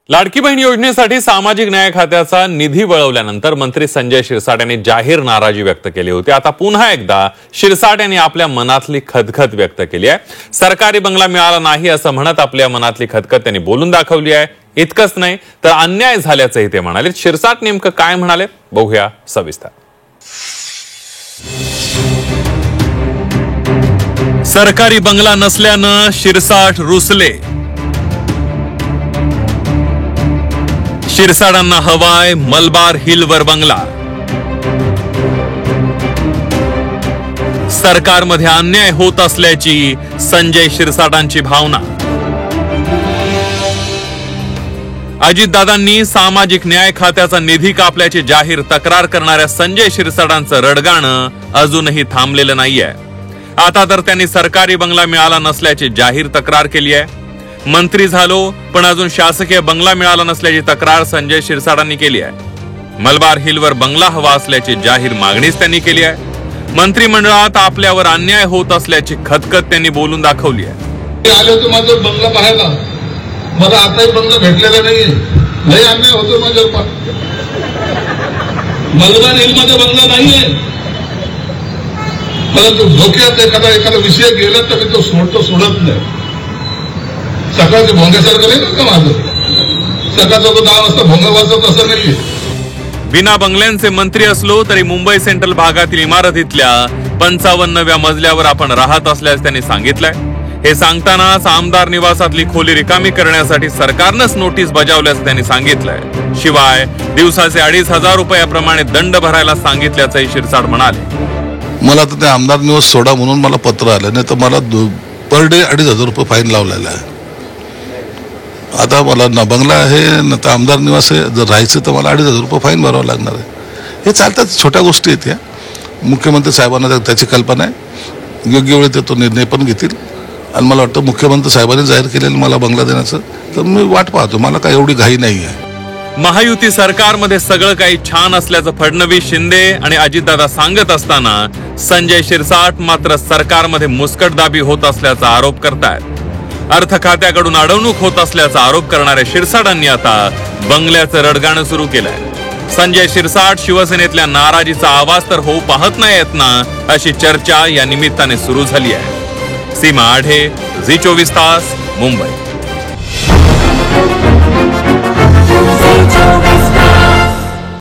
लाडकी बहीण योजनेसाठी सामाजिक न्याय खात्याचा निधी वळवल्यानंतर मंत्री संजय शिरसाट यांनी जाहीर नाराजी व्यक्त केली होती। आता पुन्हा एकदा शिरसाट यांनी आपल्या मनातली खदखद व्यक्त केली आहे। सरकारी बंगला मिळाला नाही असं म्हणत आपल्या मनातली खदखद त्यांनी बोलून दाखवली आहे। इतकंच नाही तर अन्याय झाल्याचंही ते म्हणाले। शिरसाट नेमकं काय म्हणाले बघूया सविस्तर। सरकारी बंगला नसल्यानं शिरसाट रुसले। शिरसाटांना हवाय मलबार हिलवर बंगला। सरकारमध्ये अन्याय होत असल्याची संजय शिरसाटांची भावना। अजितदादांनी सामाजिक न्याय खात्याचा निधी कापल्याची जाहीर तक्रार करणाऱ्या संजय शिरसाटांचं रडगाणं अजूनही थांबलेलं नाहीये। आता तर त्यांनी सरकारी बंगला मिळाला नसल्याची जाहीर तक्रार केली आहे। मंत्री झालो पण अजून शासकीय बंगला मिळाला नसल्याची तक्रार संजय शिरसाटांनी केली आहे। मलबार हिलवर बंगला हवा असल्याची जाहीर मागणीच त्यांनी केली आहे। मंत्रिमंडळात आपल्यावर अन्याय होत असल्याची खदखद त्यांनी बोलून दाखवली आहे। आले होते माझा बंगला पाहायला, मला आताही बंगला भेटलेला नाहीये। लय अन्याय होतो माझ्यावर। मलबार हिलमध्ये बंगला नाहीये, परंतु धोक्यात एखादा विषय गेला तर मी तो सोडत नाही। सकाळचे भोंग्यासारखं नाही का माझं, सकाळचा तो 10 वाजता भोंगा वाजत असं नाहीये। बिना बंगल्यांचे मंत्री असलो तरी मुंबई सेंट्रल भागातील इमारतीतल्या 55व्या मजल्यावर आपण राहत असल्याचं त्यांनी सांगितलंय। हे सांगतानाच आमदार निवासातली खोली रिकामी करण्यासाठी सरकारनंच नोटीस बजावल्याचं त्यांनी सांगितलंय। शिवाय दिवसाचे 2,500 रुपयाप्रमाणे दंड भरायला सांगितल्याचंही शिरसाट म्हणाले। मला तर ते आमदार निवास सोडा म्हणून मला पत्र आलं, नाही तर मला पर डे 2,500 रुपये फाईन लावलेला आहे। आता मला ना बंगला आहे ना तर आमदार निवास आहे, जर राहायचं तर मला 2,500 रुपये फाईन भरावं लागणार आहे। हे चालतात, छोट्या गोष्टी आहेत या। मुख्यमंत्री साहेबांना त्याची कल्पना आहे, योग्य वेळी ते तो निर्णय पण घेतील। आणि मला वाटतं मुख्यमंत्री साहेबांनी जाहीर केलेलं मला बंगला देण्याचं, तर मी वाट पाहतो, मला काय एवढी घाई नाही आहे। महायुती सरकारमध्ये सगळं काही छान असल्याचं फडणवीस, शिंदे आणि अजितदादा सांगत असताना संजय शिरसाट मात्र सरकारमध्ये मुस्कटदाबी होत असल्याचा आरोप करतायत। अर्थ खात्याकडून अडवणूक होत असल्याचा आरोप करणाऱ्या शिरसाटांनी आता बंगल्याचं रडगाणं सुरू केलंय। संजय शिरसाट शिवसेनेतल्या नाराजीचा आवाज तर होऊ पाहत नाहीयेत ना, अशी चर्चा या निमित्ताने सुरू झाली आहे। सीमा आढे, झी 24 तास, मुंबई।